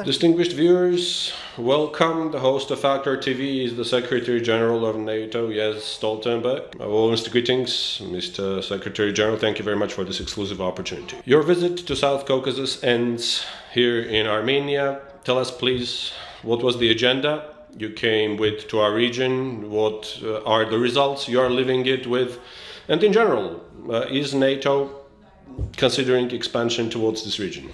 Distinguished viewers, welcome. The host of Factor TV is the Secretary General of NATO, Jens Stoltenberg. Warmest greetings, Mr. Secretary General. Thank you very much for this exclusive opportunity. Your visit to South Caucasus ends here in Armenia. Tell us, please, what was the agenda you came with to our region? What are the results you are living it with? And in general, is NATO considering expansion towards this region?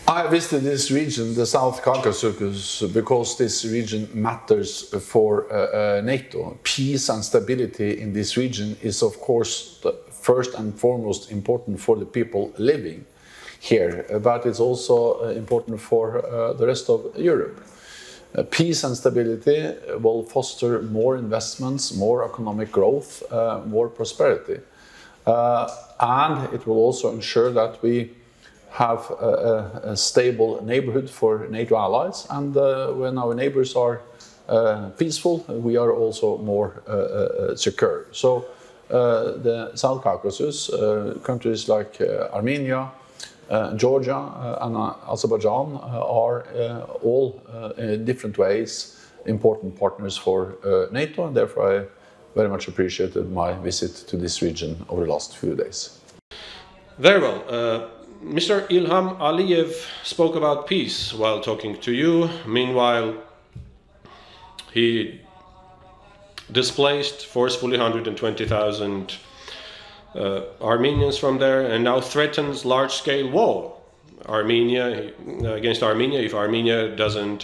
I visited this region, the South Caucasus, because this region matters for NATO. Peace and stability in this region is, of course, first and foremost important for the people living here, but it's also important for the rest of Europe. Peace and stability will foster more investments, more economic growth, more prosperity. And it will also ensure that we have a stable neighborhood for NATO allies, and when our neighbors are peaceful, we are also more secure. So the South Caucasus, countries like Armenia, Georgia and Azerbaijan are all in different ways important partners for NATO, and therefore I very much appreciated my visit to this region over the last few days. Very well. Mr. Ilham Aliyev spoke about peace while talking to you. Meanwhile, he displaced forcefully 120,000 Armenians from there and now threatens large-scale war against Armenia if Armenia doesn't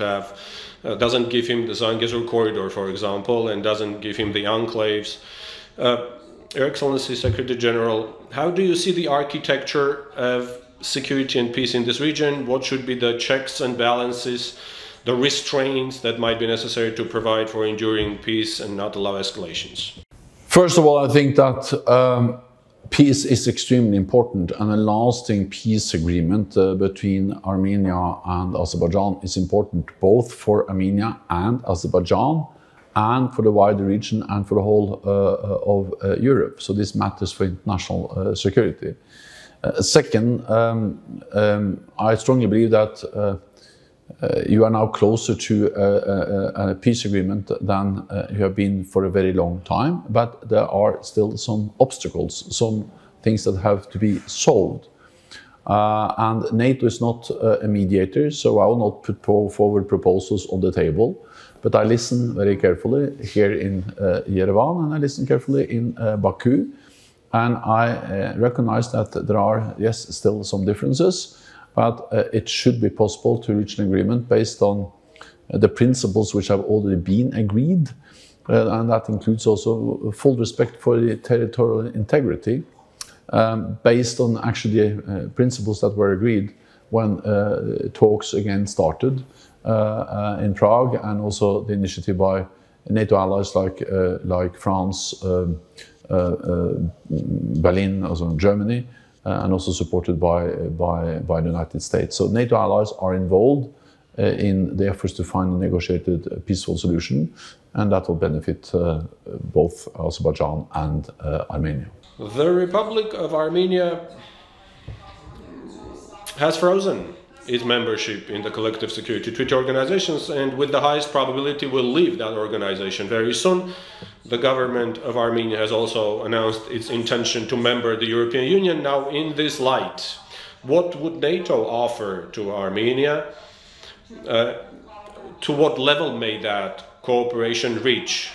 give him the Zangezur corridor, for example, and doesn't give him the enclaves. Your Excellency, Secretary General, how do you see the architecture of security and peace in this region? What should be the checks and balances, the restraints that might be necessary to provide for enduring peace and not allow escalations? First of all, I think that peace is extremely important, and a lasting peace agreement between Armenia and Azerbaijan is important both for Armenia and Azerbaijan and for the wider region and for the whole of Europe. So this matters for international security. Second, I strongly believe that you are now closer to a peace agreement than you have been for a very long time, but there are still some obstacles, some things that have to be solved. And NATO is not a mediator, so I will not put forward proposals on the table, but I listen very carefully here in Yerevan, and I listen carefully in Baku, and I recognize that there are, yes, still some differences, but it should be possible to reach an agreement based on the principles which have already been agreed, and that includes also full respect for the territorial integrity, based on actually the principles that were agreed when talks again started in Prague, and also the initiative by NATO allies like France, Berlin, also Germany, and also supported by the United States. So NATO allies are involved in the efforts to find a negotiated peaceful solution, and that will benefit both Azerbaijan and Armenia. The Republic of Armenia has frozen its membership in the collective security treaty organizations, and with the highest probability will leave that organization very soon. The government of Armenia has also announced its intention to member the European Union. Now, in this light, what would NATO offer to Armenia? To what level may that cooperation reach,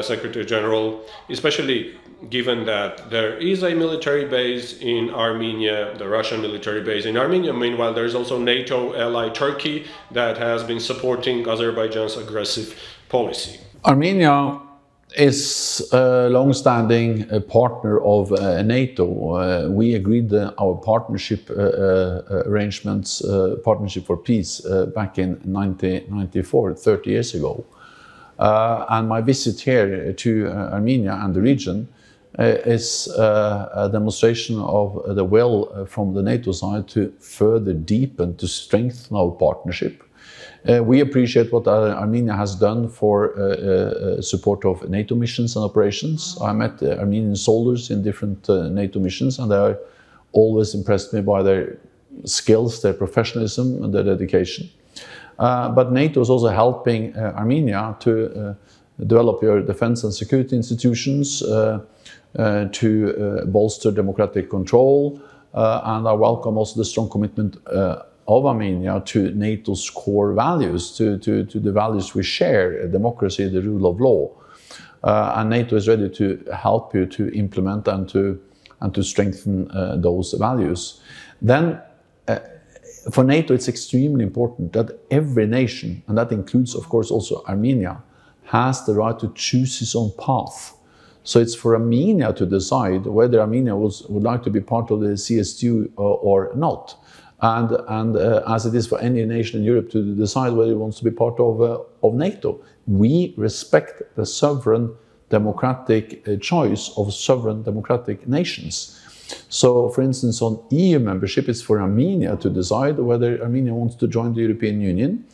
Secretary General, especially given that there is a military base in Armenia, the Russian military base in Armenia. Meanwhile, there is also NATO ally Turkey that has been supporting Azerbaijan's aggressive policy. Armenia is a long-standing partner of NATO. We agreed our partnership arrangements, Partnership for Peace, back in 1994, 30 years ago. And my visit here to Armenia and the region is a demonstration of the will from the NATO side to further deepen, to strengthen our partnership. We appreciate what Armenia has done for support of NATO missions and operations. I met Armenian soldiers in different NATO missions, and they are always impressed me by their skills, their professionalism, and their dedication. But NATO is also helping Armenia to develop your defense and security institutions, to bolster democratic control, and I welcome also the strong commitment of Armenia to NATO's core values, to the values we share, democracy, the rule of law. And NATO is ready to help you to implement and to strengthen those values. Then, for NATO, it's extremely important that every nation, and that includes, of course, also Armenia, has the right to choose its own path. So it's for Armenia to decide whether Armenia would like to be part of the CSTO or not. And as it is for any nation in Europe to decide whether it wants to be part of NATO. We respect the sovereign democratic choice of sovereign democratic nations. So, for instance, on EU membership, it's for Armenia to decide whether Armenia wants to join the European Union.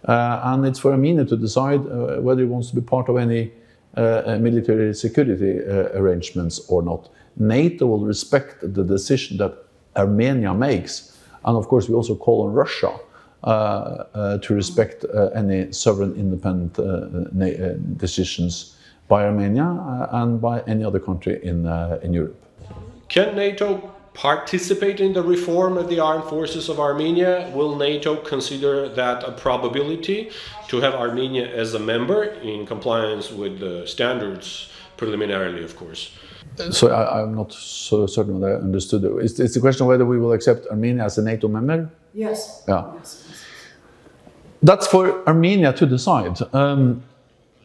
And it's for Armenia to decide whether it wants to be part of any military security arrangements or not. NATO will respect the decision that Armenia makes. And of course, we also call on Russia to respect any sovereign independent decisions by Armenia and by any other country in Europe. Can NATO participate in the reform of the armed forces of Armenia? Will NATO consider that a probability to have Armenia as a member in compliance with the standards preliminarily, of course? So I'm not so certain that I understood it. It's the question of whether we will accept Armenia as a NATO member? Yes. Yeah. Yes. That's for Armenia to decide.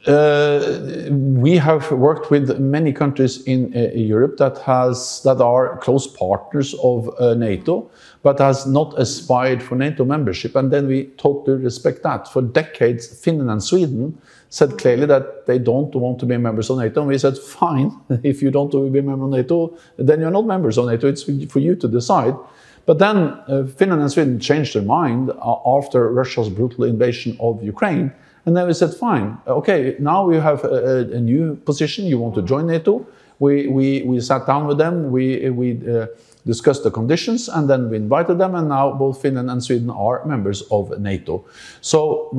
We have worked with many countries in Europe that are close partners of NATO, but has not aspired for NATO membership, and then we totally respect that. For decades, Finland and Sweden said clearly that they don't want to be members of NATO, and we said, fine, if you don't want to be a member of NATO, then you're not members of NATO, it's for you to decide. But then Finland and Sweden changed their mind after Russia's brutal invasion of Ukraine. And then we said, fine, okay, now we have a new position, you want to join NATO. We sat down with them, we discussed the conditions, and then we invited them, and now both Finland and Sweden are members of NATO. So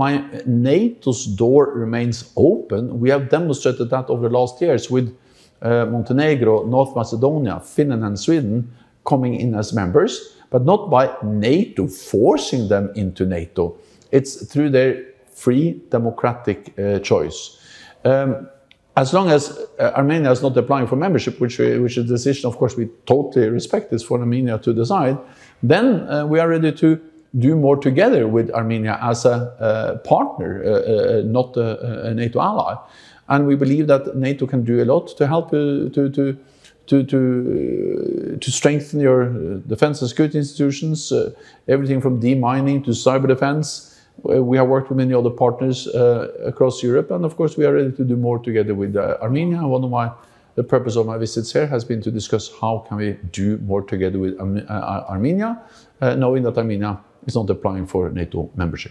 NATO's door remains open. We have demonstrated that over the last years with Montenegro, North Macedonia, Finland and Sweden coming in as members, but not by NATO forcing them into NATO. It's through their free democratic choice. As long as Armenia is not applying for membership, which is a decision, of course, we totally respect, is for Armenia to decide, then we are ready to do more together with Armenia as a partner, not a NATO ally. And we believe that NATO can do a lot to help to strengthen your defense and security institutions, everything from demining to cyber defense. We have worked with many other partners across Europe, and of course we are ready to do more together with Armenia. One of the purpose of my visits here has been to discuss how can we do more together with Armenia, knowing that Armenia is not applying for NATO membership.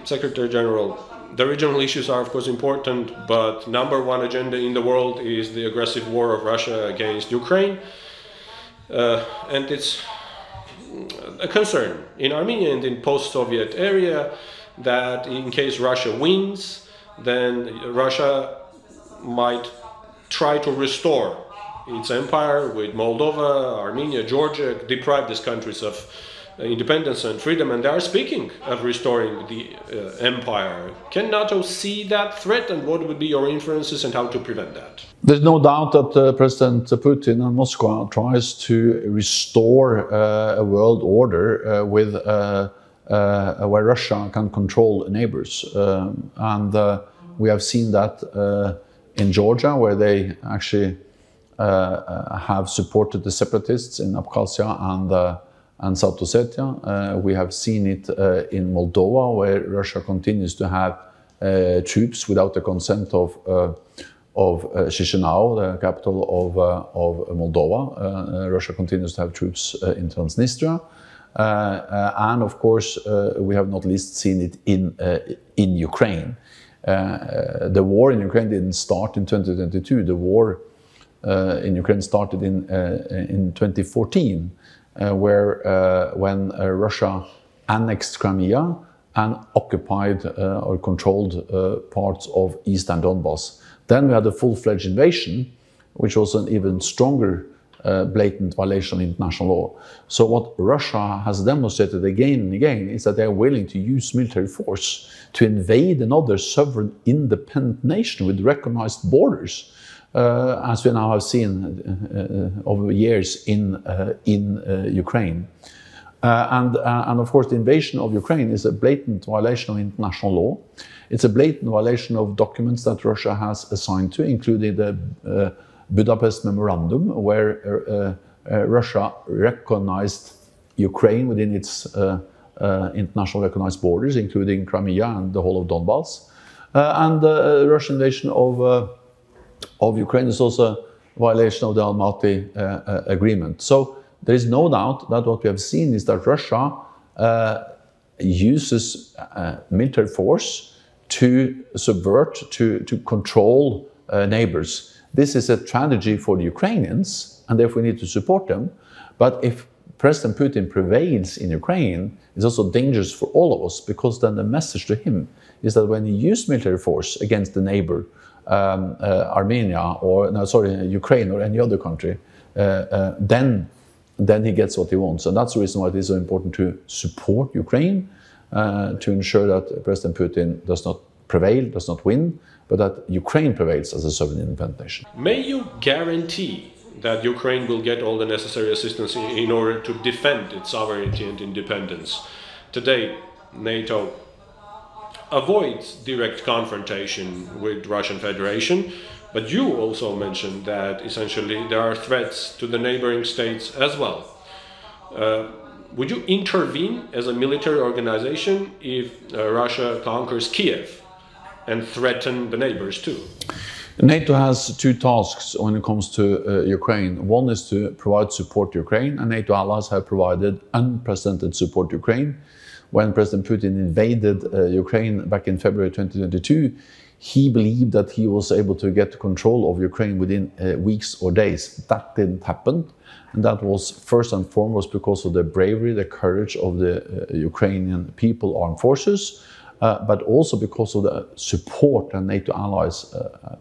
Secretary General, the regional issues are of course important, but #1 agenda in the world is the aggressive war of Russia against Ukraine, and it's a concern in Armenia and in post-Soviet area that in case Russia wins, then Russia might try to restore its empire with Moldova, Armenia, Georgia, deprive these countries of independence and freedom, and they are speaking of restoring the empire. Can NATO see that threat, and what would be your inferences and how to prevent that? There's no doubt that President Putin and Moscow tries to restore a world order where Russia can control neighbors. And we have seen that in Georgia, where they actually have supported the separatists in Abkhazia and South Ossetia. We have seen it in Moldova, where Russia continues to have troops without the consent of Chisinau, the capital of Moldova. Russia continues to have troops in Transnistria. And of course, we have not least seen it in Ukraine. The war in Ukraine didn't start in 2022. The war in Ukraine started in 2014, when Russia annexed Crimea and occupied or controlled parts of eastern Donbass. Then we had a full-fledged invasion, which was an even stronger blatant violation of international law. So what Russia has demonstrated again and again is that they are willing to use military force to invade another sovereign independent nation with recognized borders, as we now have seen over years in Ukraine. And of course, the invasion of Ukraine is a blatant violation of international law. It's a blatant violation of documents that Russia has assigned to, including the Budapest Memorandum, where Russia recognized Ukraine within its international recognized borders, including Crimea and the whole of Donbass. And the Russian invasion of Ukraine is also a violation of the Almaty agreement. So there is no doubt that what we have seen is that Russia uses military force to subvert, to control neighbors. This is a tragedy for the Ukrainians, and therefore we need to support them. But if President Putin prevails in Ukraine, it's also dangerous for all of us, because then the message to him is that when he used military force against the neighbor, Armenia, Ukraine or any other country, then he gets what he wants. And that's the reason why it is so important to support Ukraine, to ensure that President Putin does not prevail, does not win, but that Ukraine prevails as a sovereign independent nation. May you guarantee that Ukraine will get all the necessary assistance in order to defend its sovereignty and independence? Today, NATO avoids direct confrontation with Russian Federation, but you also mentioned that essentially there are threats to the neighboring states as well. Would you intervene as a military organization if Russia conquers Kiev and threaten the neighbors too? NATO has two tasks when it comes to Ukraine. One is to provide support to Ukraine, and NATO allies have provided unprecedented support to Ukraine. When President Putin invaded Ukraine back in February 2022, he believed that he was able to get control of Ukraine within weeks or days. That didn't happen, and that was first and foremost because of the bravery, the courage of the Ukrainian people, armed forces, but also because of the support that NATO allies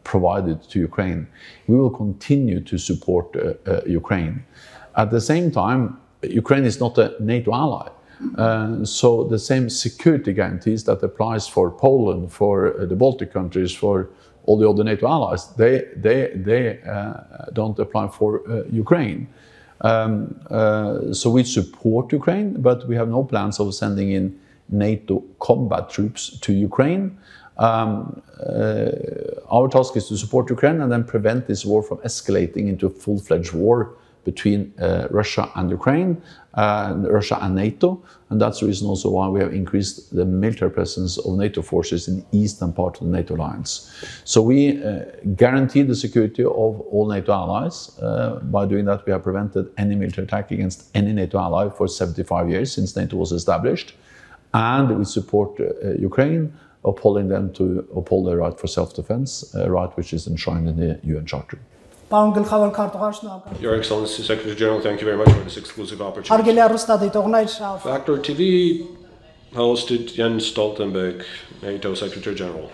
provided to Ukraine. We will continue to support Ukraine. At the same time, Ukraine is not a NATO ally. So the same security guarantees that applies for Poland, for the Baltic countries, for all the other NATO allies, they don't apply for Ukraine. So we support Ukraine, but we have no plans of sending in NATO combat troops to Ukraine. Our task is to support Ukraine and then prevent this war from escalating into a full-fledged war between Russia and Ukraine, Russia and NATO, and that's the reason also why we have increased the military presence of NATO forces in the eastern part of the NATO alliance. So we guarantee the security of all NATO allies. By doing that, we have prevented any military attack against any NATO ally for 75 years since NATO was established, and we support Ukraine, upholding them to uphold their right for self-defense, a right which is enshrined in the UN Charter. Your Excellency, Secretary General, thank you very much for this exclusive opportunity. Factor TV hosted Jens Stoltenberg, NATO Secretary General.